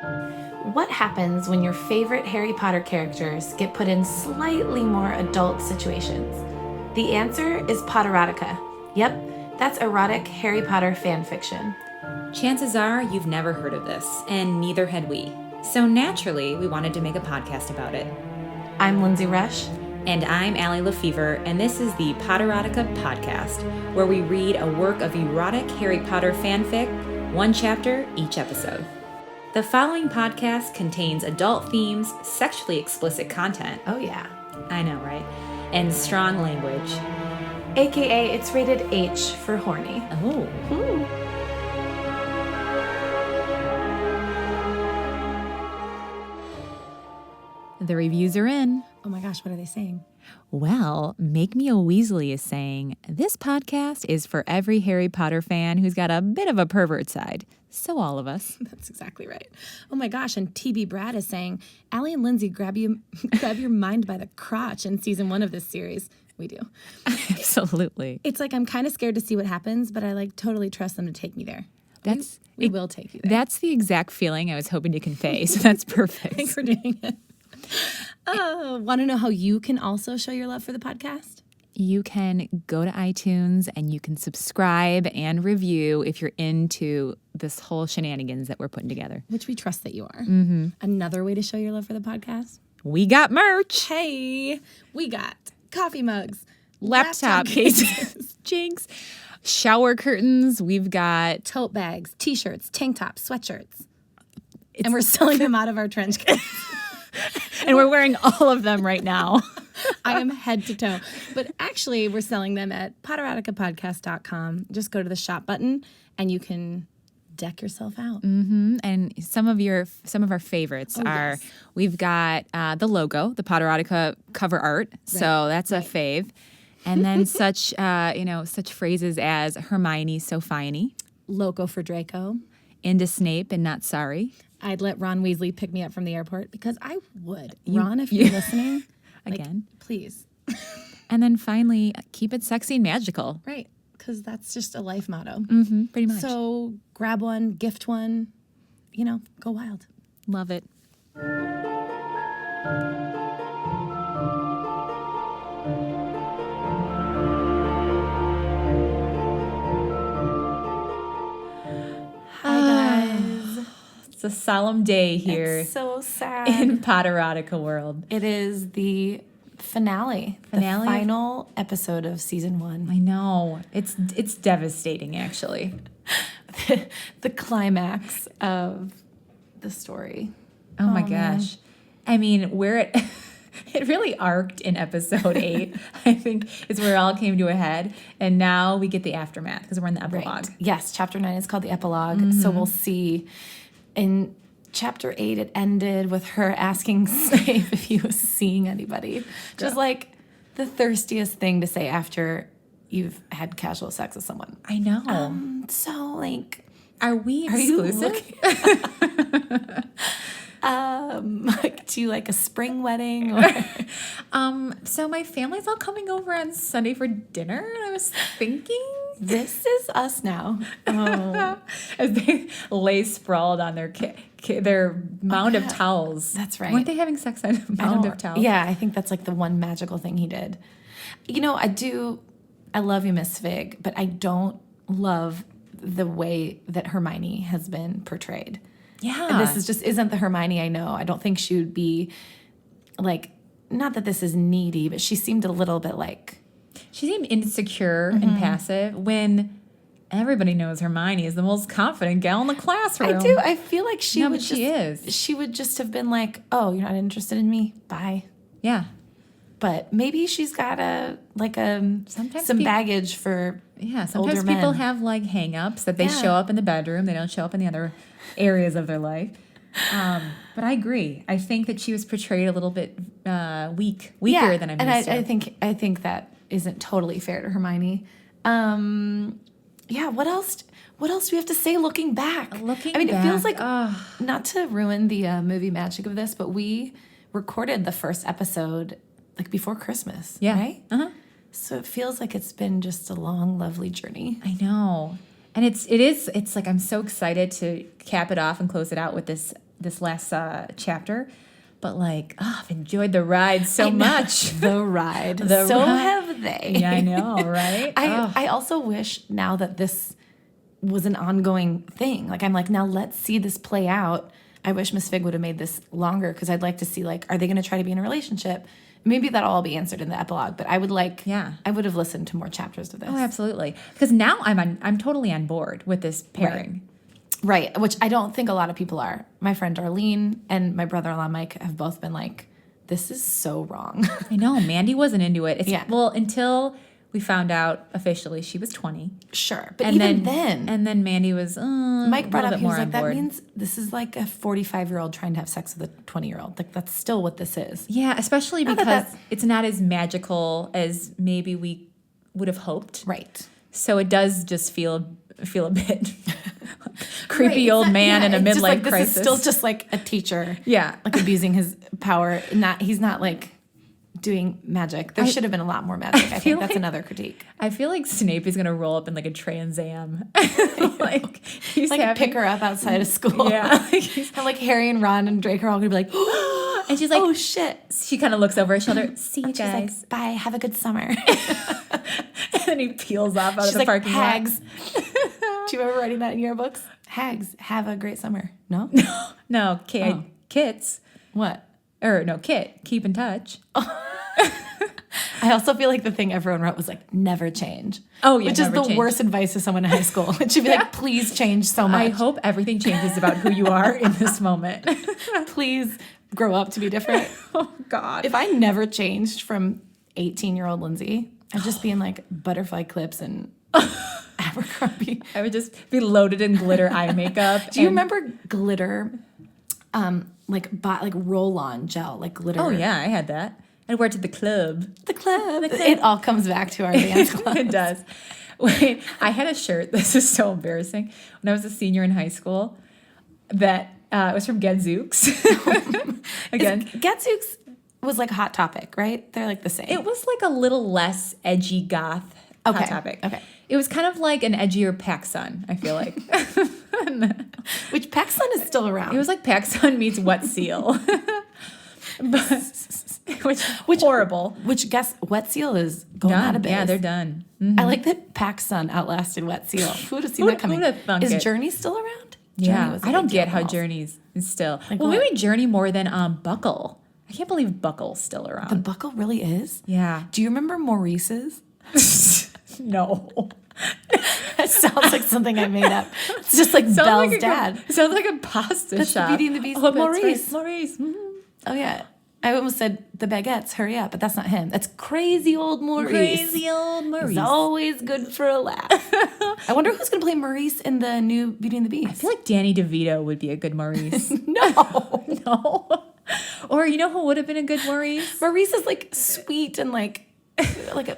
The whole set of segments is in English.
What happens when your favorite Harry Potter characters get put in slightly more adult situations? The answer is Potterotica. Yep, that's erotic Harry Potter fan fiction. Chances are you've never heard of this, and neither had we. So naturally, we wanted to make a podcast about it. I'm Lindsay Rush. And I'm Allie Lefevre, and this is the Potterotica Podcast, where we read a work of erotic Harry Potter fanfic, one chapter each episode. The following podcast contains adult themes, sexually explicit content. Oh yeah. I know, right? And strong language. AKA, it's rated H for horny. Oh. Ooh. The reviews are in. Oh my gosh, what are they saying? Well, Make Me a Weasley is saying, this podcast is for every Harry Potter fan who's got a bit of a pervert side. So all of us. That's exactly right. Oh my gosh, and TB Brad is saying, Allie and Lindsay grab your mind by the crotch in season 1 of this series. We do. Absolutely. It's like I'm kind of scared to see what happens, but I totally trust them to take me there. We will take you there. That's the exact feeling I was hoping to convey, so that's perfect. Thanks for doing it. Want to know how you can also show your love for the podcast? You can go to iTunes and you can subscribe and review if you're into this whole shenanigans that we're putting together. Which we trust that you are. Mm-hmm. Another way to show your love for the podcast? We got merch. Hey, we got coffee mugs, laptop cases, jinx, shower curtains. We've got tote bags, t-shirts, tank tops, sweatshirts. And we're selling them out of our trench coats. And we're wearing all of them right now. I am head to toe. But actually, we're selling them at Potteroticapodcast.com. Just go to the shop button, and you can deck yourself out. Mm-hmm. And some of our favorites are, yes. We've got the logo, the Potterotica cover art. Right. So that's a fave. And then such phrases as Hermione's so finey. Loco for Draco. Into Snape and not sorry. I'd let Ron Weasley pick me up from the airport because I would. Ron, if you're listening. Again. Please. And then finally, keep it sexy and magical. Right. Because that's just a life motto. Mm-hmm, pretty much. So grab one, gift one, go wild. Love it. It's a solemn day here. It's so sad. In Potterotica world. It is the finale. The final episode of season 1. I know. It's devastating, actually. The climax of the story. Oh my gosh. Man. I mean, it really arced in episode 8, I think, is where it all came to a head. And now we get the aftermath because we're in the epilogue. Right. Yes, chapter 9 is called the epilogue. Mm-hmm. So we'll see. In chapter 8, it ended with her asking Snape if he was seeing anybody. Just like the thirstiest thing to say after you've had casual sex with someone. I know. Are we exclusive? Do you like a spring wedding? Or? So my family's all coming over on Sunday for dinner, and I was thinking... This is us now. Oh. As they lay sprawled on their mound of towels. That's right. Weren't they having sex on a mound of towels? Yeah, I think that's like the one magical thing he did. I love you, Miss Fig, but I don't love the way that Hermione has been portrayed. Yeah. This isn't the Hermione I know. I don't think she would be not that this is needy, but she seemed a little bit like... She seemed insecure and passive when everybody knows Hermione is the most confident gal in the classroom. I do. I feel like she is. She would just have been like, "Oh, you're not interested in me? Bye." Yeah. But maybe she's got some baggage for sometimes people have like hang-ups that they show up in the bedroom. They don't show up in the other areas of their life. But I agree. I think that she was portrayed a little bit weaker than I'm used to. And I think that isn't totally fair to Hermione. What else do we have to say looking back? It feels like, not to ruin the movie magic of this, but we recorded the first episode before Christmas, right? Uh-huh. So it feels like it's been just a long, lovely journey. I know. And it's like I'm so excited to cap it off and close it out with this this last chapter, but like, I've enjoyed the ride so much. The ride. Have they. Yeah, I know, right? I also wish now that this was an ongoing thing. Like, I'm like, now let's see this play out. I wish Miss Fig would have made this longer because I'd like to see, like, are they going to try to be in a relationship? Maybe that'll all be answered in the epilogue, but I would like, I would have listened to more chapters of this. Oh, absolutely. Because now I'm totally on board with this pairing. Right, which I don't think a lot of people are. My friend Darlene and my brother-in-law Mike have both been like, this is so wrong. I know, Mandy wasn't into it. Well, until we found out officially she was 20. Sure, but even then. And then Mandy was Mike brought up, he was like, that board. means this is like a 45-year-old trying to have sex with a 20-year-old. Like, that's still what this is. Yeah, especially because it's not as magical as maybe we would have hoped. Right. So it does just feel a bit creepy old man in a midlife crisis. This is still just like a teacher. Yeah. Like abusing his power. He's not like doing magic. There should have been a lot more magic. I think that's another critique. I feel like Snape is going to roll up in like a Trans Am. Like he's like pick her up outside of school. Yeah. And like Harry and Ron and Drake are all going to be like, and she's like, oh shit. She kind of looks over her shoulder. See you guys. She's like, bye. Have a good summer. And then he peels off out of the like, parking hags. lot. Do you remember writing that in your books? Hags, have a great summer. No? No, Kits. What? Or no, Kit, keep in touch. I also feel like the thing everyone wrote was like, never change. Oh, yeah, which is the worst advice to someone in high school. It should be like, please change so much. I hope everything changes about who you are in this moment. Please grow up to be different. Oh, God. If I never changed from 18-year-old Lindsay, I'd just be in like butterfly clips and Abercrombie. I would just be loaded in glitter eye makeup. Do you remember glitter, like roll-on gel, like glitter? Oh, yeah, I had that. I'd wear it to the club. The club. It all comes back to our dance club. It does. Wait, I had a shirt. This is so embarrassing. When I was a senior in high school, that it was from Gadzooks. Again, Gadzooks was like Hot Topic, right? They're like the same. It was like a little less edgy goth Hot Topic. Okay. It was kind of like an edgier PacSun, I feel like. Which PacSun is still around. It was like PacSun meets Wet Seal. Which horrible. Which guess Wet Seal is going out of business. Yeah, they're done. Mm-hmm. I like that PacSun outlasted Wet Seal. Who would have seen that coming? Is Journey still around? Yeah, I don't get how Journey is still. Like, well, maybe Journey more than Buckle. I can't believe Buckle's still around. The Buckle really is? Yeah. Do you remember Maurice's? No. That sounds like something I made up. It's just like Belle's dad. It sounds like a pasta shop. Beauty and the Beast. Oh, Maurice. Right. Maurice. Mm-hmm. Oh, yeah. I almost said the baguettes, hurry up, but that's not him. That's crazy old Maurice. Crazy old Maurice. He's always good for a laugh. I wonder who's going to play Maurice in the new Beauty and the Beast. I feel like Danny DeVito would be a good Maurice. No. No. Or you know who would have been a good Maurice? Maurice is like sweet and like a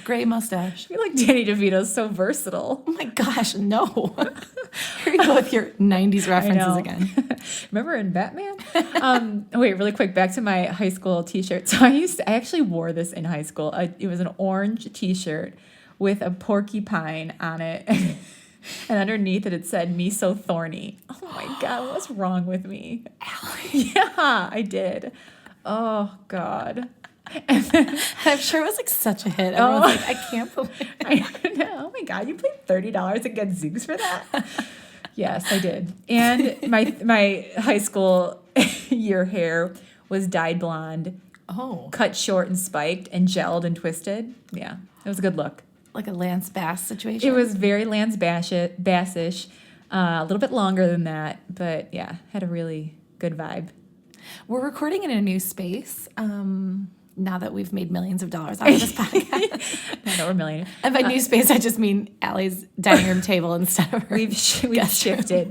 gray mustache. I feel like Danny DeVito's so versatile. Oh my gosh, no. Here you go with your 90s references again. Remember in Batman? Wait, really quick, back to my high school t-shirt. So I actually wore this in high school. It was an orange t-shirt with a porcupine on it. And underneath it said, "Me so thorny." Oh my God, what's wrong with me? Allie. Yeah, I did. Oh God. I'm sure it was like such a hit. Everyone's like, I can't believe it. I know. Oh my God, you paid $30 at Gadzooks for that? Yes, I did. And my high school year hair was dyed blonde. Oh. Cut short and spiked and gelled and twisted. Yeah, it was a good look. Like a Lance Bass situation? It was very Lance Bassish. A little bit longer than that, but yeah, had a really good vibe. We're recording in a new space. Now that we've made millions of dollars out of this podcast. I know we're millionaires. And by new space, I just mean Allie's dining room table instead of her. We've shifted.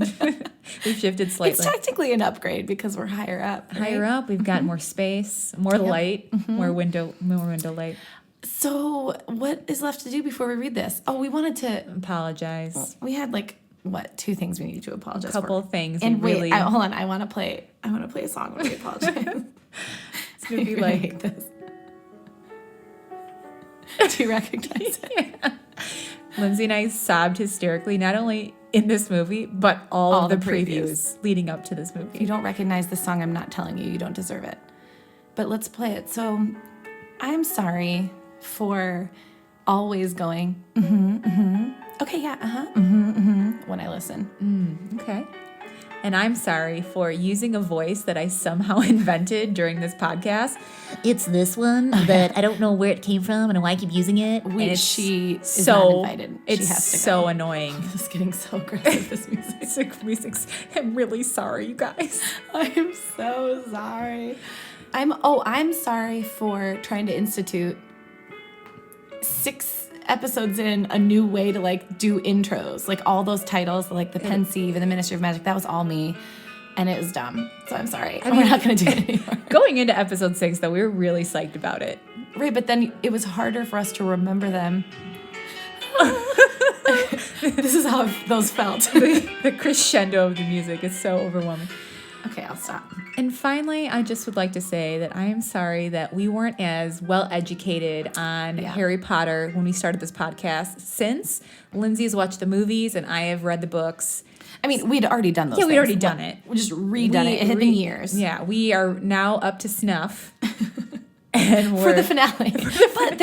We've shifted slightly. It's technically an upgrade because we're higher up. Right? Higher up, we've got more space, more light, more window light. So what is left to do before we read this? Oh, we wanted to apologize. We had like two things we needed to apologize for. A couple of things. And wait, hold on. I want to play a song when we apologize. It's gonna be like this. Do you recognize it? Yeah. Lindsay and I sobbed hysterically, not only in this movie, but all of the previews previews leading up to this movie. If you don't recognize the song, I'm not telling you. You don't deserve it. But let's play it. So I'm sorry for always going, okay, yeah, when I listen. Okay. And I'm sorry for using a voice that I somehow invented during this podcast. It's this one, but I don't know where it came from and why I keep using it. She is not invited. She It's has to so go. annoying. This is getting so aggressive, this music. I'm really sorry, you guys. I'm so sorry. I'm sorry for trying to institute 6 episodes in a new way to like do intros, like all those titles, like the Pensieve and the Ministry of Magic. That was all me, and it was dumb. So I'm sorry. We're not going to do it anymore. Going into episode 6, though, we were really psyched about it. Right, but then it was harder for us to remember them. This is how those felt. The crescendo of the music is so overwhelming. Okay, I'll stop. And finally, I just would like to say that I am sorry that we weren't as well educated on Harry Potter when we started this podcast, since Lindsay has watched the movies and I have read the books. I mean, we'd already done those. Yeah, things. we'd already done it. We just redone it. It had been years. Yeah, we are now up to snuff. And For the finale. But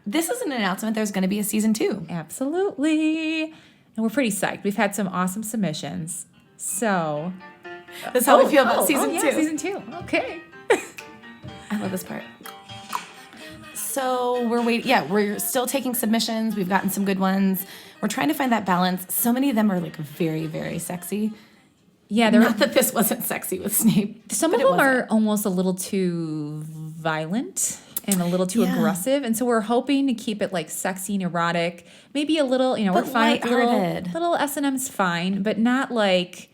this is an announcement. There's going to be a season 2. Absolutely. And we're pretty psyched. We've had some awesome submissions. So... That's how we feel about season 2. Season 2. Okay. I love this part. So we're waiting. Yeah, we're still taking submissions. We've gotten some good ones. We're trying to find that balance. So many of them are like very, very sexy. Yeah, not that this wasn't sexy with Snape. Some of them are almost a little too violent and a little too aggressive, and so we're hoping to keep it like sexy and erotic. Maybe a little, we're fine. Lighthearted. Little S&M's fine, but not like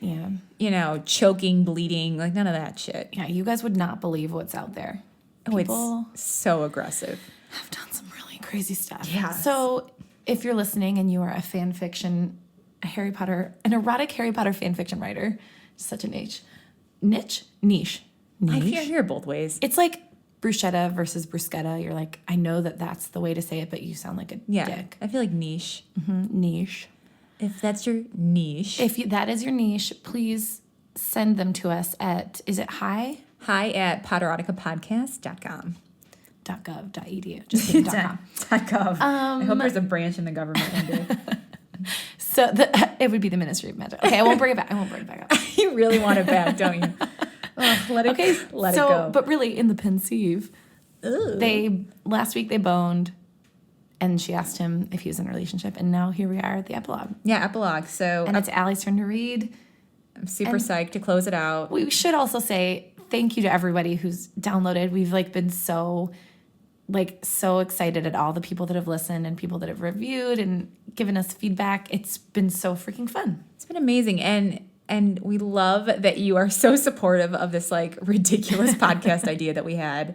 choking, bleeding, like none of that shit. Yeah, you guys would not believe what's out there. People it's so aggressive. Have done some really crazy stuff. Yeah. So if you're listening and you are a fan fiction, an erotic Harry Potter fan fiction writer, such a niche. I hear both ways. It's like bruschetta versus bruschetta. You're like, I know that's the way to say it, but you sound like a dick. I feel like niche. Niche. If that's your niche. If that is your niche, please send them to us at, is it hi? Hi at potteroticapodcast.com. .gov.edu. Just kidding, .com. .gov. I hope there's a branch in the government one day. So it would be the Ministry of Magic. Okay, I won't bring it back. up. You really want it back, don't you? Let it go. But really, in the Pensieve, last week they boned, and she asked him if he was in a relationship, and now here we are at the epilogue. Yeah, epilogue. So it's Allie's turn to read. I'm super psyched to close it out. We should also say thank you to everybody who's downloaded. We've been so excited at all the people that have listened and people that have reviewed and given us feedback. It's been so freaking fun. It's been amazing. And we love that you are so supportive of this ridiculous podcast idea that we had.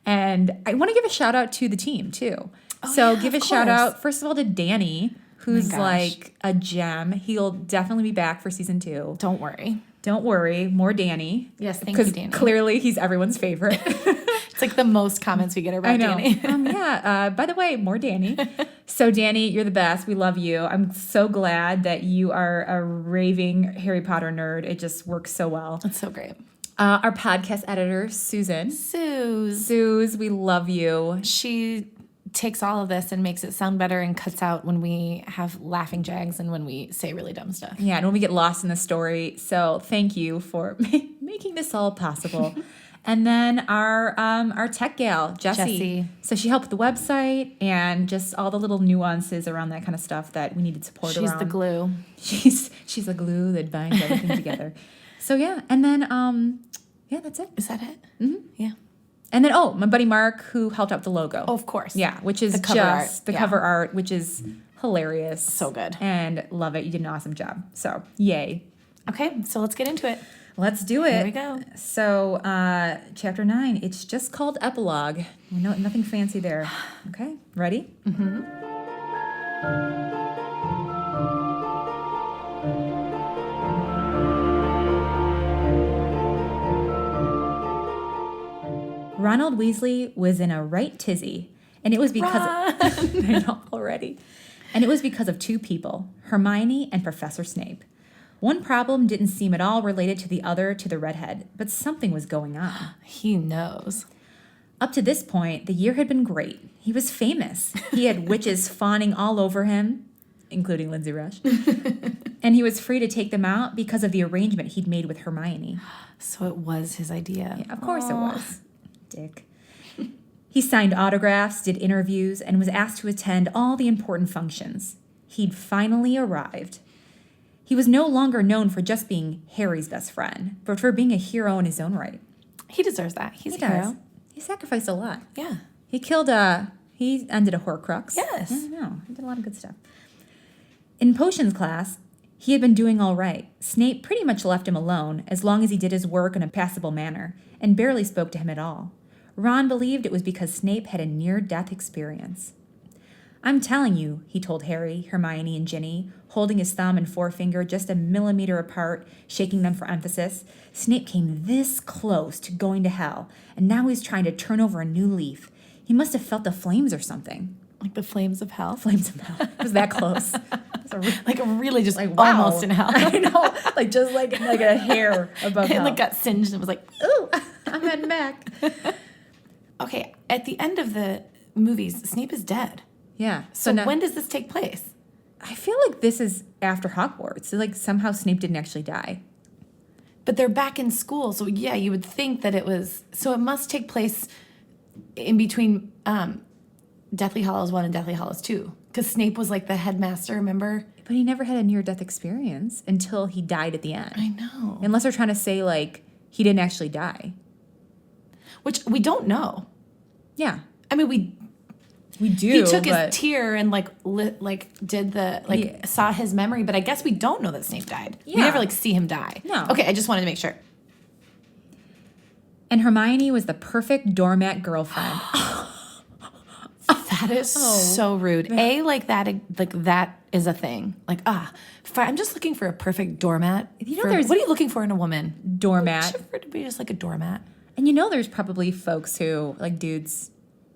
And I want to give a shout out to the team too. Give a shout out, first of all, to Danny, who's a gem. He'll definitely be back for season 2. Don't worry. More Danny. Yes, thank you, Danny. Because clearly he's everyone's favorite. It's the most comments we get about Danny. By the way, more Danny. So Danny, you're the best. We love you. I'm so glad that you are a raving Harry Potter nerd. It just works so well. That's so great. Our podcast editor, Susan. Suze, we love you. She takes all of this and makes it sound better and cuts out when we have laughing jags and when we say really dumb stuff. Yeah, and when we get lost in the story. So thank you for making this all possible. And then our tech gal, Jessie. So she helped with the website and just all the little nuances around that kind of stuff that we needed support around. She's the glue. She's the glue that binds everything together. So yeah, and then that's it. Is that it? Mm-hmm. Yeah. And then my buddy Mark, who helped out with the logo. Oh, of course. Yeah, which is the cover art, which is hilarious. So good. And love it. You did an awesome job. So yay. Okay, so let's get into it. Let's do it. Here we go. So, chapter 9, it's just called epilogue. Nothing fancy there. Okay, ready? Mm-hmm. Ronald Weasley was in a right tizzy, and it was because I know already. And it was because of two people, Hermione and Professor Snape. One problem didn't seem at all related to the other to the redhead, but something was going on. He knows. Up to this point, the year had been great. He was famous. He had witches fawning all over him, including Lindsay Rush. And he was free to take them out because of the arrangement he'd made with Hermione. So it was his idea. Yeah, of course it was. Dick. He signed autographs, did interviews, and was asked to attend all the important functions. He'd finally arrived. He was no longer known for just being Harry's best friend, but for being a hero in his own right. He deserves that. He's He a hero. does. He sacrificed a lot. Yeah. He ended a Horcrux. Yes. Yeah, I know. He did a lot of good stuff. In potions class, he had been doing all right. Snape pretty much left him alone as long as he did his work in a passable manner and barely spoke to him at all. Ron believed it was because Snape had a near-death experience. I'm telling you, he told Harry, Hermione, and Ginny, holding his thumb and forefinger just a millimeter apart, shaking them for emphasis. Snape came this close to going to hell, and now he's trying to turn over a new leaf. He must have felt the flames or something. Like the flames of hell? Flames of hell. It was that close. Really just Like, wow. almost in hell. I know. Just like a hair above It hell. got singed and it was like, ooh, I'm heading back. Okay, at the end of the movies, Snape is dead. Yeah. So now, when does this take place? I feel like this is after Hogwarts. So somehow Snape didn't actually die. But they're back in school, so yeah, you would think that it was... So it must take place in between Deathly Hallows 1 and Deathly Hallows 2. Because Snape was like the headmaster, remember? But he never had a near-death experience until he died at the end. I know. Unless they're trying to say, he didn't actually die. Which we don't know. Yeah. I mean, we do, He took his tear and saw his memory, but I guess we don't know that Snape died. Yeah. We never see him die. No. Okay, I just wanted to make sure. And Hermione was the perfect doormat girlfriend. That is so rude. That is a thing. I'm just looking for a perfect doormat. What are you looking for in a woman? Doormat. For to be just like a doormat. And there's probably folks who, dudes,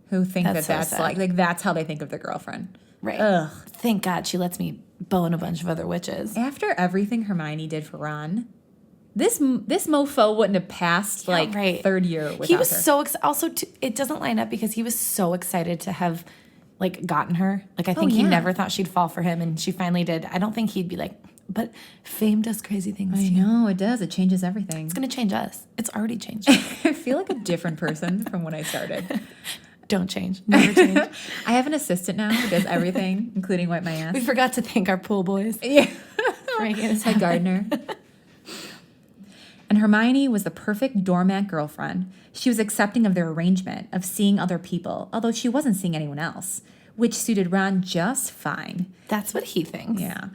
who think that's that's how they think of their girlfriend. Right. Ugh. Thank God she lets me bone a bunch of other witches. After everything Hermione did for Ron, this mofo wouldn't have passed third year without her. He was so it doesn't line up because he was so excited to have gotten her. I think he never thought she'd fall for him, and she finally did. I don't think he'd be but fame does crazy things. I know, it does. It changes everything. It's going to change us. It's already changed. I feel like a different person from when I started. Don't change. Never change. I have an assistant now who does everything, including wipe my ass. We forgot to thank our pool boys. Yeah. Right. My gardener. And Hermione was the perfect doormat girlfriend. She was accepting of their arrangement, of seeing other people, although she wasn't seeing anyone else, which suited Ron just fine. That's what he thinks. Yeah.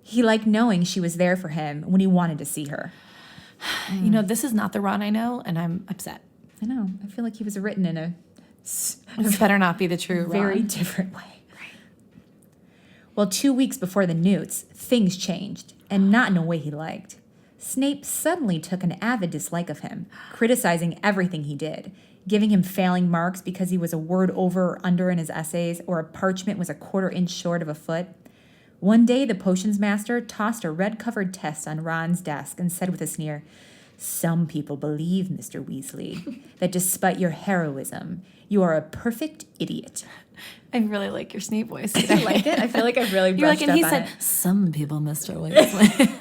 He liked knowing she was there for him when he wanted to see her. This is not the Ron I know, and I'm upset. I know. I feel like he was written in a This better not be the true very Ron. different way. Right. Well, 2 weeks before the Newts, things changed, and not in a way he liked. Snape suddenly took an avid dislike of him, criticizing everything he did, giving him failing marks because he was a word over or under in his essays, or a parchment was a 1/4 inch short of a foot. One day, the potions master tossed a red-covered test on Ron's desk and said with a sneer, "Some people believe, Mr. Weasley, that despite your heroism, you are a perfect idiot." I really like your Snape voice. Do you like it? I feel like I've really brushed up on it. And he said, "Some people, Mr. Weasley."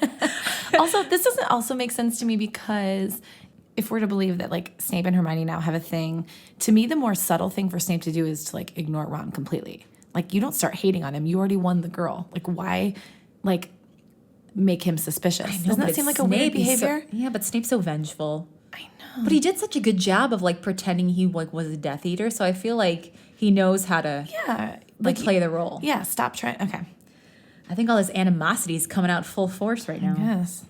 Also, this doesn't also make sense to me because if we're to believe that Snape and Hermione now have a thing, to me the more subtle thing for Snape to do is to ignore Ron completely. You don't start hating on him. You already won the girl. Why make him suspicious? Doesn't that seem like a weird behavior? Yeah, but Snape's so vengeful. I know. But he did such a good job of pretending he was a Death Eater, so I feel like he knows how to play the role. Yeah, stop trying. Okay. I think all his animosity is coming out full force right now. Yes.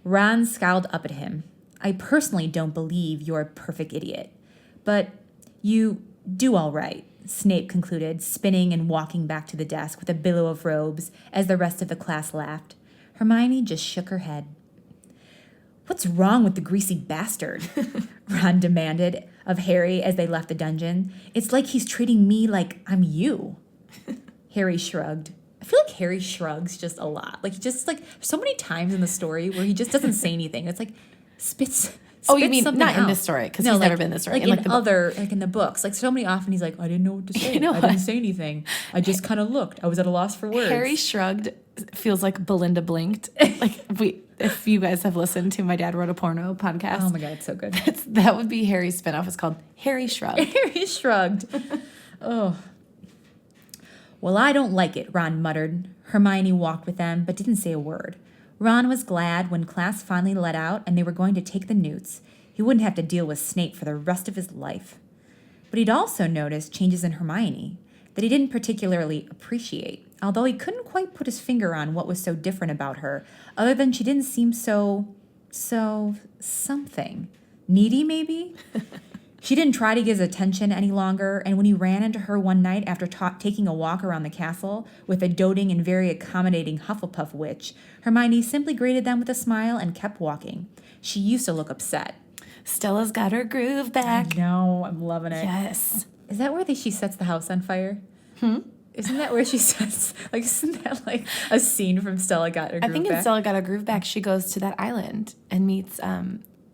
Ron scowled up at him. "I personally don't believe you're a perfect idiot, but you do all right," Snape concluded, spinning and walking back to the desk with a billow of robes as the rest of the class laughed. Hermione just shook her head. "What's wrong with the greasy bastard?" Ron demanded of Harry as they left the dungeon. "It's like he's treating me like I'm you." Harry shrugged. I feel like Harry shrugs just a lot. Like, just like so many times in the story where he just doesn't say anything. It's like spits. Oh, you mean not out. in this story? Because he's never been in this story. Like in the books. Like so many often he's like, I didn't know what to say. I didn't say anything. I just kind of looked. I was at a loss for words. Harry shrugged feels like Belinda blinked. Like if you guys have listened to My Dad Wrote a Porno podcast. Oh my God, it's so good. That would be Harry's spinoff. It's called Harry Shrugged. Harry shrugged. Oh. Well, I don't like it, Ron muttered. Hermione walked with them, but didn't say a word. Ron was glad when class finally let out and they were going to take the newts. He wouldn't have to deal with Snape for the rest of his life. But he'd also noticed changes in Hermione that he didn't particularly appreciate, although he couldn't quite put his finger on what was so different about her, other than she didn't seem so something. Needy, maybe? She didn't try to get his attention any longer, and when he ran into her one night after taking a walk around the castle with a doting and very accommodating Hufflepuff witch, Hermione simply greeted them with a smile and kept walking. She used to look upset. Stella's got her groove back. I know, I'm loving it. Yes. Is that where she sets the house on fire? Isn't that where she sets, like, isn't that like a scene from Stella Got Her Groove Back? I think in Stella Got Her Groove Back, she goes to that island and meets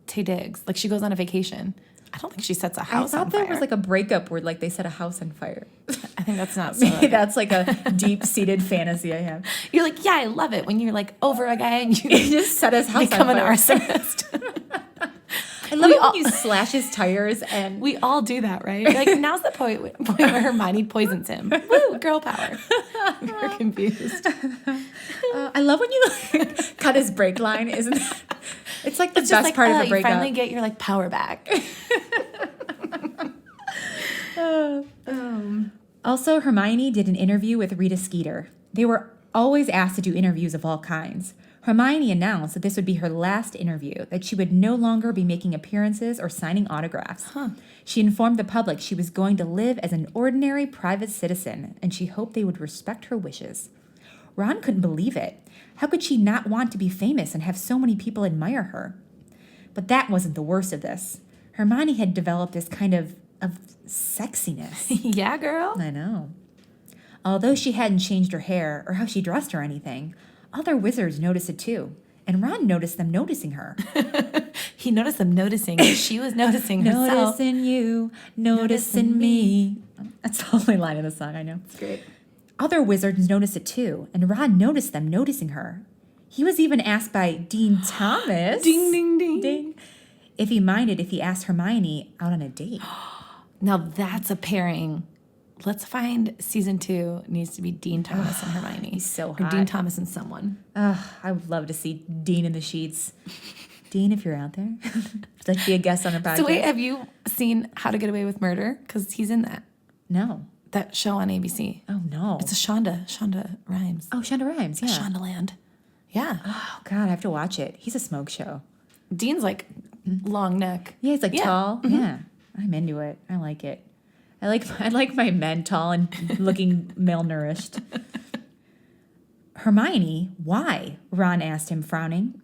Tay Diggs. Like, she goes on a vacation. I don't think she sets a house on fire. I thought there was like a breakup where like they set a house on fire. I think that's not so. Maybe that's like a deep-seated fantasy I have. You're like, yeah, I love it when you're like over a guy and you just set his house become on an fire. arsonist. I love it when you slash his tires and... We all do that, right? Like, now's the point where Hermione poisons him. Woo, girl power. We're confused. I love when you like, cut his brake line, isn't it? It's like the best like, part of a breakup. You finally get your like power back. Also, Hermione did an interview with Rita Skeeter. They were always asked to do interviews of all kinds. Hermione announced that this would be her last interview, that she would no longer be making appearances or signing autographs. She informed the public she was going to live as an ordinary private citizen, and she hoped they would respect her wishes. Ron couldn't believe it. How could she not want to be famous and have so many people admire her? But that wasn't the worst of this. Hermione had developed this kind of sexiness. Yeah, girl. I know. Although she hadn't changed her hair or how she dressed or anything, other wizards noticed it too. And Ron noticed them noticing her. He noticed them noticing. She was noticing herself. Noticing you, noticing me. That's the only line in the song, I know. It's great. Other wizards noticed it too, and Ron noticed them noticing her. He was even asked by Dean Thomas. Ding, ding, ding. Ding. If he minded if he asked Hermione out on a date. Now that's a pairing. Let's find season 2 needs to be Dean Thomas and Hermione. He's so hot. Or Dean Thomas and someone. I would love to see Dean in the sheets. Dean, if you're out there, would like to be a guest on our podcast. So wait, have you seen How to Get Away with Murder? Because he's in that. No. That show on ABC. Oh, no. It's a Shonda Rhimes. Oh, Shonda Rhimes, yeah. Shondaland. Yeah. Oh, God, I have to watch it. He's a smoke show. Dean's like long neck. Yeah, he's like tall. Mm-hmm. Yeah, I'm into it. I like it. I like my men tall and looking malnourished. Hermione, why? Ron asked him, frowning.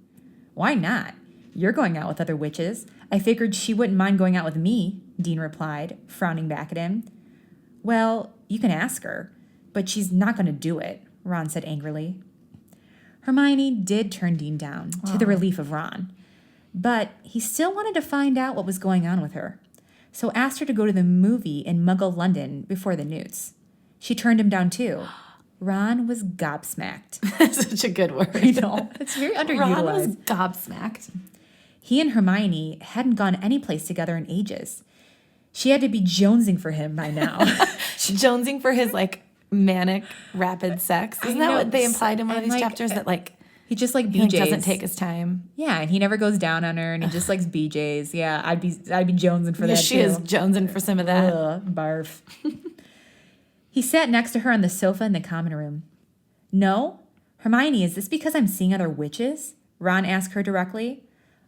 Why not? You're going out with other witches. I figured she wouldn't mind going out with me, Dean replied, frowning back at him. Well, you can ask her, but she's not going to do it, Ron said angrily. Hermione did turn Dean down, to the relief of Ron. But he still wanted to find out what was going on with her, so asked her to go to the movie in Muggle London before the newts. She turned him down too. Ron was gobsmacked. That's such a good word. I know. It's very underutilized. Ron was gobsmacked. He and Hermione hadn't gone anyplace together in ages. She had to be jonesing for him by now. Jonesing for his, like, manic, rapid sex. Isn't that what they implied in one of these chapters? That, like, he just like BJs. He doesn't take his time. Yeah, and he never goes down on her, and he just likes BJs. Yeah, I'd be jonesing for that too. She is jonesing for some of that. Barf. He sat next to her on the sofa in the common room. No? Hermione, is this because I'm seeing other witches? Ron asked her directly.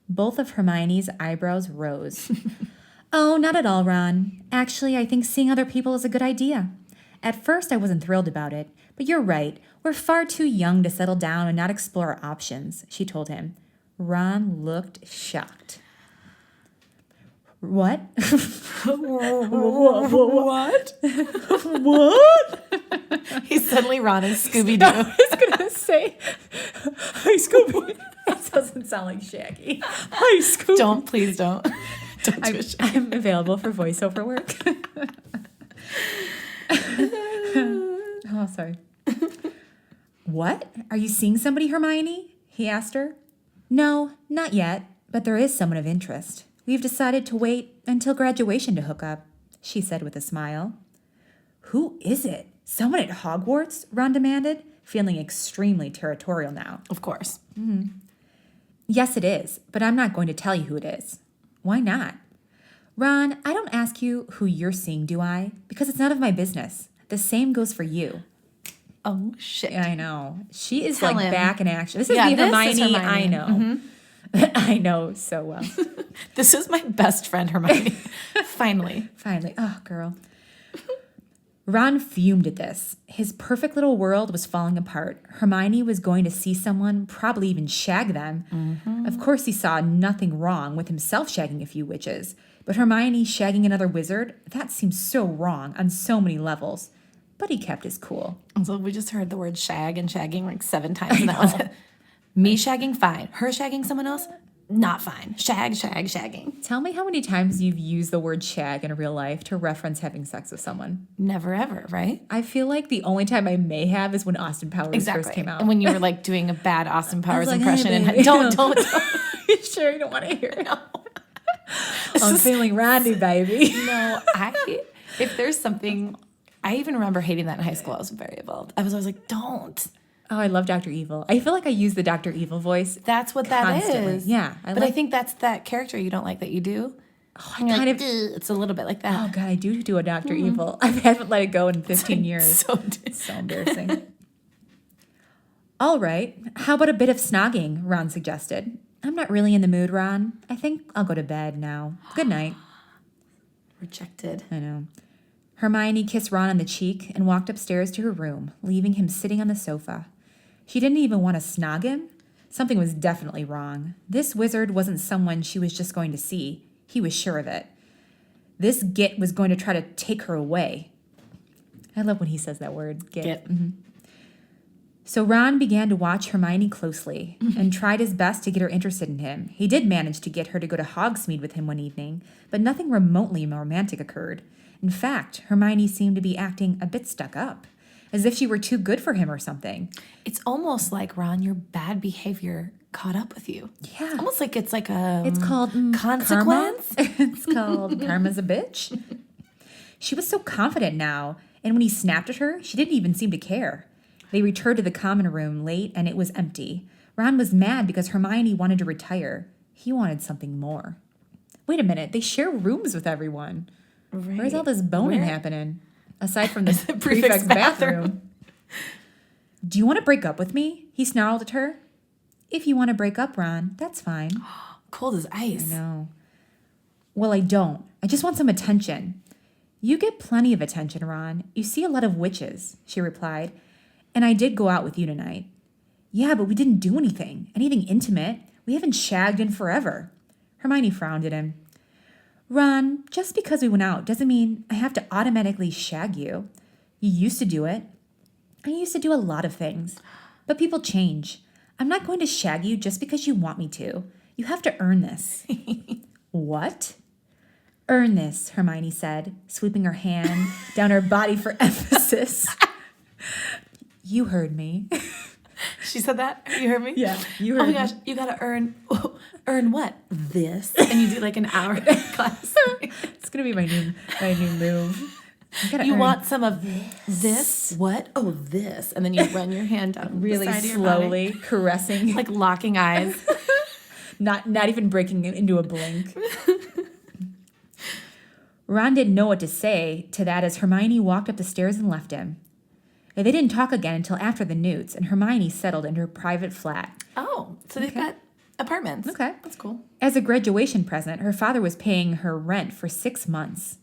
Both of Hermione's eyebrows rose. Oh, not at all, Ron. Actually, I think seeing other people is a good idea. At first, I wasn't thrilled about it, but you're right. We're far too young to settle down and not explore our options, she told him. Ron looked shocked. What? What? What? He's suddenly Ron and Scooby-Doo. I was going to say, hi, Scooby. That doesn't sound like Shaggy. Hi, Scooby. Please don't. Don't do it. I'm available for voiceover work. Oh, sorry. What? Are you seeing somebody, Hermione? He asked her. No, not yet, but there is someone of interest. We've decided to wait until graduation to hook up, she said with a smile. Who is it? Someone at Hogwarts? Ron demanded, feeling extremely territorial now. Of course. Mm-hmm. Yes, it is, but I'm not going to tell you who it is. Why not? Ron, I don't ask you who you're seeing, do I? Because it's none of my business. The same goes for you. Oh, shit. I know. She is Tell him. back in action. This is the Hermione I know. Mm-hmm. I know so well. This is my best friend, Hermione. Finally. Oh, girl. Ron fumed at this. His perfect little world was falling apart. Hermione was going to see someone, probably even shag them. Mm-hmm. Of course, he saw nothing wrong with himself shagging a few witches. But Hermione shagging another wizard, that seems so wrong on so many levels. But he kept his cool. So we just heard the word shag and shagging like 7 times. And that was it. Me shagging, fine. Her shagging someone else, not fine. Shagging. Tell me how many times you've used the word shag in real life to reference having sex with someone. Never ever, right? I feel like the only time I may have is when Austin Powers first came out. And when you were like doing a bad Austin Powers like, impression. hey, and don't. You sure you don't want to hear it? No. I'm feeling randy, baby. No, if there's something, I even remember hating that in high school. I was very involved. I was always like, don't. Oh, I love Dr. Evil. I feel like I use the Dr. Evil voice. That's what constantly. That is. Yeah. I think that's that character you don't like that you do. Oh, I kind of. It's a little bit like that. Oh, God, I do a Dr. Evil. I haven't let it go in 15 years. So embarrassing. All right. How about a bit of snogging, Ron suggested. I'm not really in the mood, Ron. I think I'll go to bed now. Good night. Rejected. I know. Hermione kissed Ron on the cheek and walked upstairs to her room, leaving him sitting on the sofa. She didn't even want to snog him. Something was definitely wrong. This wizard wasn't someone she was just going to see. He was sure of it. This git was going to try to take her away. I love when he says that word, git. Mm-hmm. So Ron began to watch Hermione closely and tried his best to get her interested in him. He did manage to get her to go to Hogsmeade with him one evening, but nothing remotely romantic occurred. In fact, Hermione seemed to be acting a bit stuck up, as if she were too good for him or something. It's almost like, Ron, your bad behavior caught up with you. Yeah. Almost like it's like a It's called consequence. Karma. It's called Karma's a bitch. She was so confident now, and when he snapped at her, she didn't even seem to care. They returned to the common room late, and it was empty. Ron was mad because Hermione wanted to retire. He wanted something more. Wait a minute, they share rooms with everyone. Right. Where's all this boning happening? Aside from the prefect's bathroom. Do you want to break up with me? He snarled at her. If you want to break up, Ron, that's fine. Cold as ice. I know. Well, I don't. I just want some attention. You get plenty of attention, Ron. You see a lot of witches, she replied. And I did go out with you tonight. Yeah, but we didn't do anything intimate. We haven't shagged in forever. Hermione frowned at him. Ron, just because we went out doesn't mean I have to automatically shag you. You used to do it. I used to do a lot of things. But people change. I'm not going to shag you just because you want me to. You have to earn this. What? Earn this, Hermione said, sweeping her hand down her body for emphasis. You heard me. She said that? You heard me? Yeah, you heard me. Oh my gosh, you gotta earn what? This? And you do like an hour class. It's gonna be my new move. You want some of this? What? Oh, this. And then you run your hand down really the side of slowly, your body. caressing. Like locking eyes. Not even breaking it into a blink. Ron didn't know what to say to that as Hermione walked up the stairs and left him. They didn't talk again until after the newts, and Hermione settled into her private flat. Oh, so they've got apartments. Okay. That's cool. As a graduation present, her father was paying her rent for 6 months.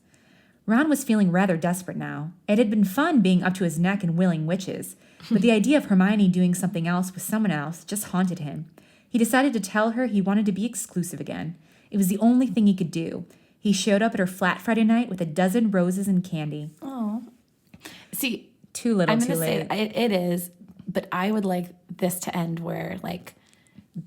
Ron was feeling rather desperate now. It had been fun being up to his neck in willing witches, but the idea of Hermione doing something else with someone else just haunted him. He decided to tell her he wanted to be exclusive again. It was the only thing he could do. He showed up at her flat Friday night with a dozen roses and candy. Oh. See, too little, I'm too gonna late. say it is, but I would like this to end where like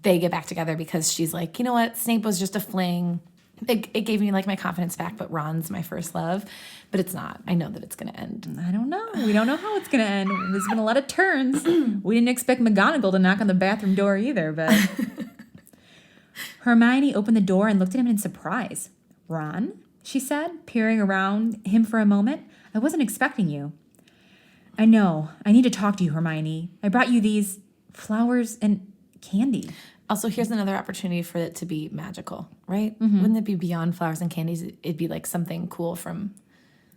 they get back together because she's like, you know what, Snape was just a fling. It gave me like my confidence back, but Ron's my first love. But it's not. I know that it's gonna end. I don't know. We don't know how it's gonna end. There's been a lot of turns. We didn't expect McGonagall to knock on the bathroom door either, but Hermione opened the door and looked at him in surprise. Ron, she said, peering around him for a moment. I wasn't expecting you. I know. I need to talk to you, Hermione. I brought you these flowers and candy. Also, here's another opportunity for it to be magical, right? Wouldn't it be beyond flowers and candies? It'd be like something cool from...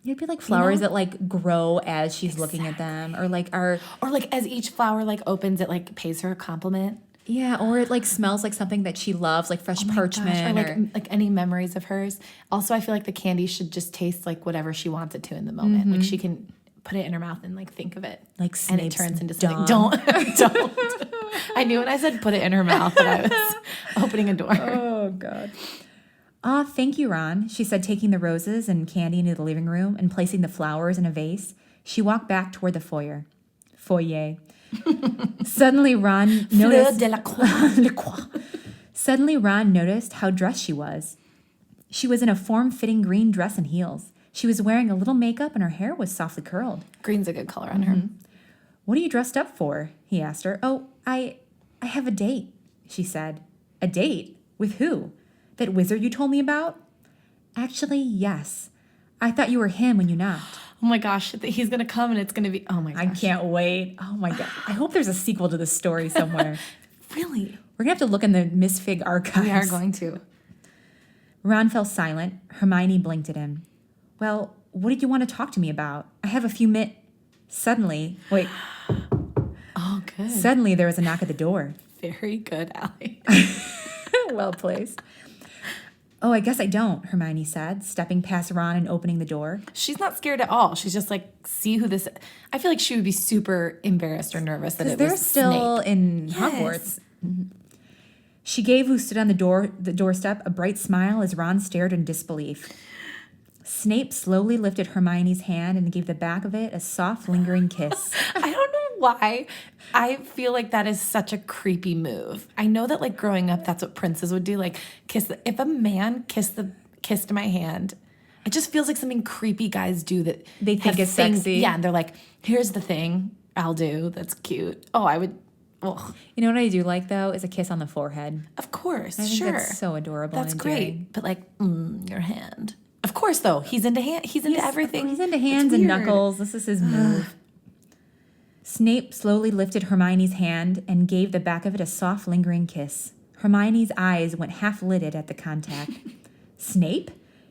It'd be like flowers that like grow as she's looking at them, or like or like as each flower like opens, it like pays her a compliment. Yeah, or it like smells like something that she loves, like fresh parchment, or like any memories of hers. Also, I feel like the candy should just taste like whatever she wants it to in the moment. Like she can put it in her mouth and like think of it, like and it turns into something. Don't. I knew when I said put it in her mouth that I was opening a door. Oh God. Ah, thank you, Ron, she said, taking the roses and candy into the living room and placing the flowers in a vase. She walked back toward the foyer. Suddenly, Ron noticed... Suddenly, Ron noticed how dressed she was. She was in a form-fitting green dress and heels. She was wearing a little makeup and her hair was softly curled. Green's a good color on her. What are you dressed up for? He asked her. Oh, I have a date, she said. A date? With who? That wizard you told me about? Actually, yes. I thought you were him when you knocked. Oh my gosh, he's going to come and it's going to be, oh my gosh. I can't wait. Oh my God. I hope there's a sequel to this story somewhere. Really? We're going to have to look in the Miss Fig archives. We are going to. Ron fell silent. Hermione blinked at him. Well, what did you want to talk to me about? I have a few Suddenly, wait. Oh, good. Suddenly, there was a knock at the door. Very good, Allie. Well placed. Oh, I guess I don't, Hermione said, stepping past Ron and opening the door. She's not scared at all. She's just like, see who this... I feel like she would be super embarrassed or nervous that it was they're still Snape. in Yes. Hogwarts. She gave who stood on the doorstep a bright smile as Ron stared in disbelief. Snape slowly lifted Hermione's hand and gave the back of it a soft, lingering kiss. I don't know why. I feel like that is such a creepy move. I know that like growing up, that's what princes would do. Like if a man kissed my hand, it just feels like something creepy guys do that they think is sexy. Yeah, and they're like, here's the thing I'll do that's cute. Oh, I would. Ugh. You know what I do like though is a kiss on the forehead. Of course, I think sure. that's so adorable. That's and great. endearing. But like, your hand. Of course, though he's into everything. He's into hands and knuckles. This is his move. Snape slowly lifted Hermione's hand and gave the back of it a soft, lingering kiss. Hermione's eyes went half-lidded at the contact. Snape?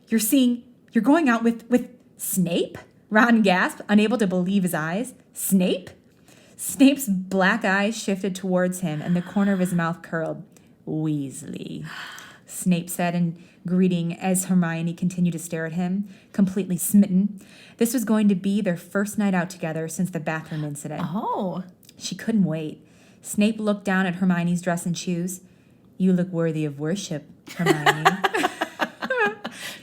You're going out with Snape? Ron gasped, unable to believe his eyes. Snape? Snape's black eyes shifted towards him and the corner of his mouth curled. Weasley, Snape said in greeting as Hermione continued to stare at him, completely smitten. This was going to be their first night out together since the bathroom incident. Oh. She couldn't wait. Snape looked down at Hermione's dress and shoes. You look worthy of worship, Hermione.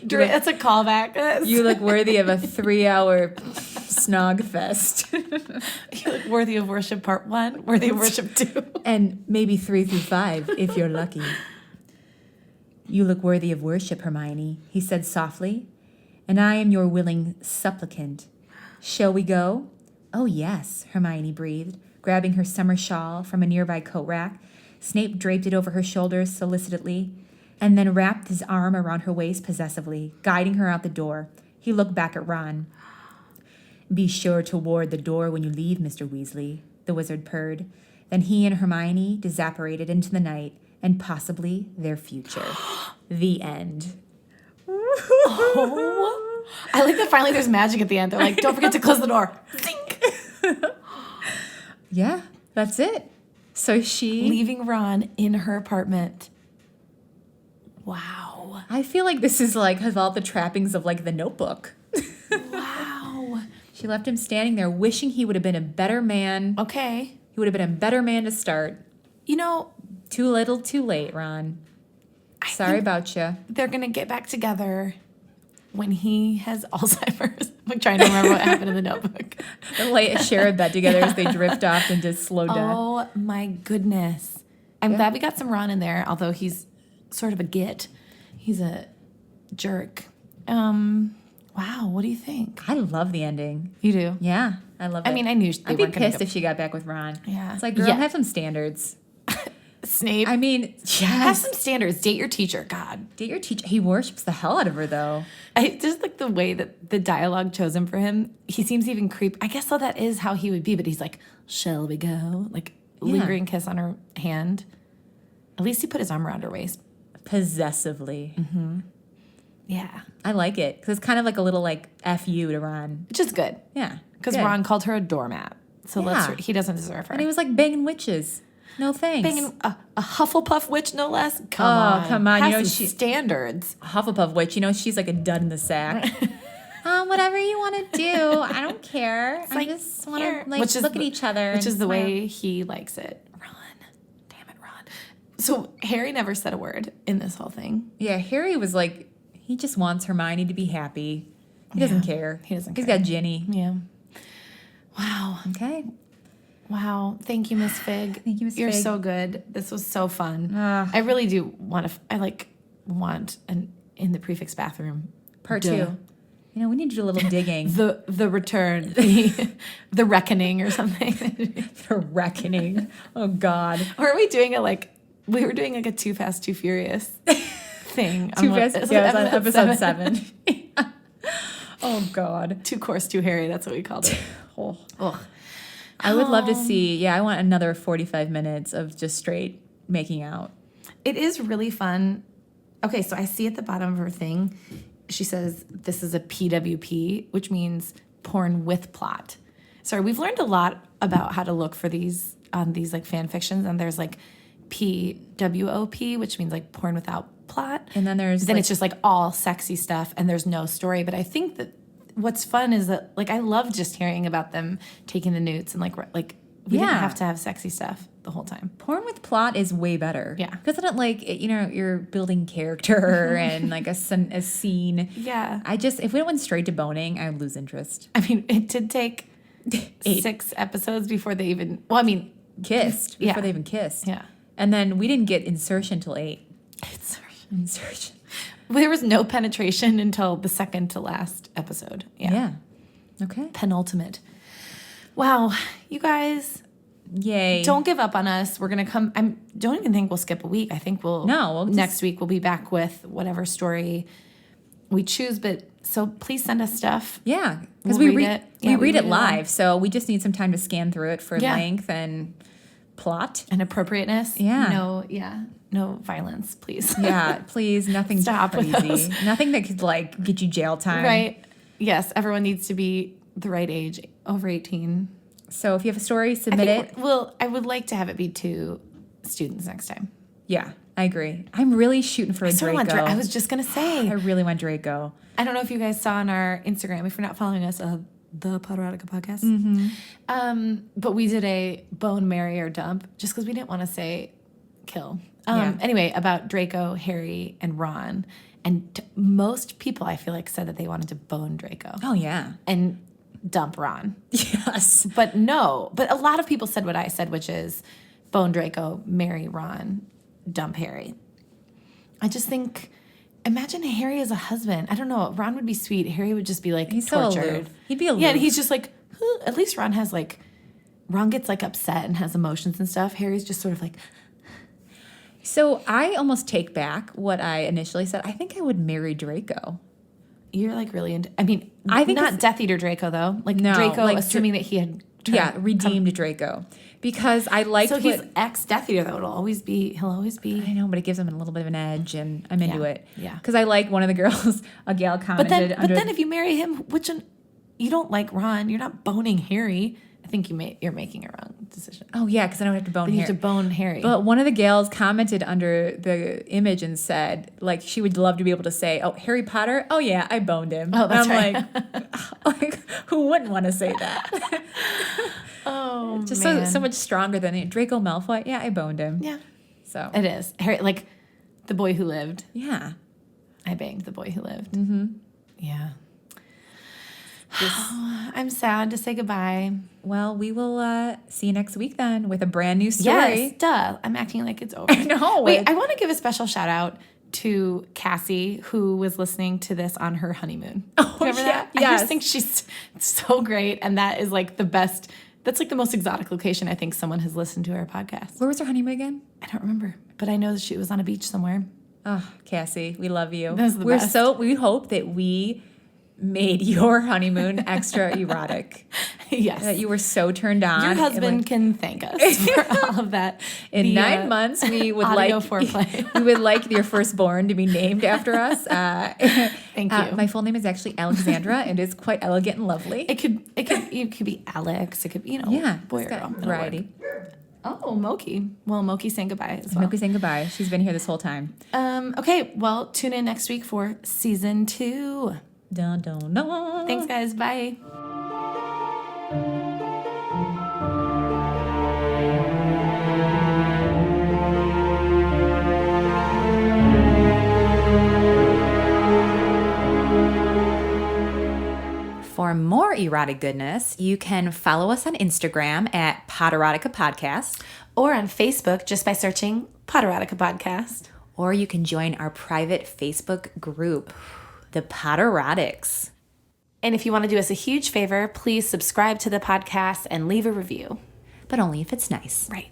That's a callback. You look worthy of a 3-hour snog fest. You look worthy of worship part 1, worthy of worship 2. And maybe 3 through 5, if you're lucky. You look worthy of worship, Hermione, he said softly, and I am your willing supplicant. Shall we go? Oh, yes, Hermione breathed, grabbing her summer shawl from a nearby coat rack. Snape draped it over her shoulders solicitously, and then wrapped his arm around her waist possessively, guiding her out the door. He looked back at Ron. Be sure to ward the door when you leave, Mr. Weasley, the wizard purred. Then he and Hermione disapparated into the night, and possibly their future. The end. Oh. I like that finally there's magic at the end. They're like, don't forget to close the door. Zink. Yeah, that's it. So she... Leaving Ron in her apartment. Wow. I feel like this is like, has all the trappings of like the Notebook. Wow. She left him standing there wishing he would have been a better man. Okay. He would have been a better man to start. You know... Too little, too late, Ron. Sorry about you. They're going to get back together. when he has Alzheimer's. I'm trying to remember what happened in the Notebook. They'll lay share a bed together as they drift off into slow death. Oh my goodness. I'm glad we got some Ron in there, although he's sort of a git. He's a jerk. Wow, what do you think? I love the ending. You do? Yeah, I love it. I mean, I knew I'd be pissed if she got back with Ron. Yeah. It's like, girl, have some standards. Snape. I mean, yes. Have some standards. Date your teacher. God. Date your teacher. He worships the hell out of her, though. I just like the way that the dialogue chosen for him. He seems even creep. I guess that is how he would be, but he's like, shall we go? Like, lingering kiss on her hand. At least he put his arm around her waist. Possessively. Mm-hmm. Yeah. I like it, because it's kind of like a little, like, F you to Ron. Which is good. Yeah. Because Ron called her a doormat. So he doesn't deserve her. And he was like banging witches. No thanks. Banging a Hufflepuff witch, no less. Come on. Come on. Have some standards. Hufflepuff witch, she's like a dud in the sack. Whatever you want to do. I don't care. I just want to look at each other. Which is the way he likes it. Ron. Damn it, Ron. So Harry never said a word in this whole thing. Yeah, Harry was like, he just wants Hermione to be happy. He doesn't care. He doesn't care. He's got Ginny. Yeah. Wow. Okay. Wow. Thank you, Miss Fig. Thank you, Miss Fig. You're so good. This was so fun. I really do want to, want in the Prefect's bathroom. Part 2. We need to do a little digging. the return, the reckoning or something. The reckoning. Oh, God. Or are we doing we were doing a Too Fast, Too Furious thing. Too Fast, it was on episode 7. Oh, God. Too coarse, too hairy. That's what we called it. Ugh. I would love to see, I want another 45 minutes of just straight making out. It is really fun. Okay, so I see at the bottom of her thing, she says this is a PWP, which means porn with plot. Sorry, we've learned a lot about how to look for these on these fan fictions, and there's PWOP, which means porn without plot. And then it's just all sexy stuff, and there's no story. But I think that what's fun is that I love just hearing about them taking the newts and we didn't have to have sexy stuff the whole time. Porn with plot is way better. Yeah, because then you're building character and a scene. Yeah, if we went straight to boning, I would lose interest. I mean, it did take 6 episodes before they even. Well, I mean, kissed before they even kissed. Yeah, and then we didn't get insertion till 8. Insertion. There was no penetration until the second to last episode. Yeah. Okay. Penultimate. Wow. You guys. Yay. Don't give up on us. We're going to come. I don't even think we'll skip a week. I think next week we'll be back with whatever story we choose. But so please send us stuff. Yeah. Because we read it. We read it live. Live. So we just need some time to scan through it for length and plot. And appropriateness. Yeah. No violence, please. Yeah, please. Nothing Stop crazy. Nothing that could get you jail time. Right. Yes. Everyone needs to be the right age, over 18. So if you have a story, submit it. Well, I would like to have it be to students next time. Yeah, I agree. I'm really shooting for a Draco. I was just going to say. I really want Draco. I don't know if you guys saw on our Instagram, if you're not following us, the Potterotica Podcast. Mm-hmm. But we did a bone, marry, or dump just because we didn't want to say kill. Anyway, about Draco, Harry, and Ron. And most people, I feel said that they wanted to bone Draco. Oh, yeah. And dump Ron. Yes. But no. But a lot of people said what I said, which is bone Draco, marry Ron, dump Harry. I just think, imagine Harry as a husband. I don't know. Ron would be sweet. Harry would just be he's tortured. So aloof. He'd be aloof. Yeah, and he's just at least Ron has Ron gets upset and has emotions and stuff. Harry's just sort of So I almost take back what I initially said. I think I would marry Draco. You're really into. I mean, I think not Death Eater Draco though. No, Draco, assuming that he had. Redeemed Draco, because I like. So he's ex Death Eater though. He'll always be. I know, but it gives him a little bit of an edge, and I'm into it. Yeah. Because I like one of the girls. A gal commented. But then if you marry him, which one? You don't like Ron. You're not boning Harry. I think you're making a wrong decision. Oh, yeah, because I don't have to bone Harry. You have to bone Harry. But one of the gals commented under the image and said, she would love to be able to say, oh, Harry Potter? Oh, yeah, I boned him. Oh, that's right. Who wouldn't want to say that? Oh, just man. so much stronger than Draco Malfoy. Yeah, I boned him. Yeah. So. It is. Harry, the boy who lived. Yeah. I banged the boy who lived. Mm-hmm. Yeah. I'm sad to say goodbye. Well, we will see you next week then with a brand new story. Yes, duh. I'm acting like it's over. I know. Wait, I want to give a special shout out to Cassie, who was listening to this on her honeymoon. Oh, remember that? Yes. I just think she's so great, and that is like the best. That's like the most exotic location I think someone has listened to our podcast. Where was her honeymoon again? I don't remember, but I know that she was on a beach somewhere. Oh, Cassie, we love you. That's the best. We hope that we made your honeymoon extra erotic. Yes. That you were so turned on. Your husband can thank us for all of that. In 9 months, we would foreplay. We would like your firstborn to be named after us. Thank you. My full name is actually Alexandra, and it's quite elegant and lovely. It could be Alex. It could be, boy or girl. Variety. Oh, Moki. Well, Moki saying goodbye as well. Moki saying goodbye. She's been here this whole time. Okay, well, tune in next week for season 2. Dun, dun, dun. Thanks, guys. Bye. For more erotic goodness, you can follow us on Instagram at Potterotica Podcast. Or on Facebook just by searching Potterotica Podcast. Or you can join our private Facebook group, the Potterotics. And if you want to do us a huge favor, please subscribe to the podcast and leave a review. But only if it's nice. Right.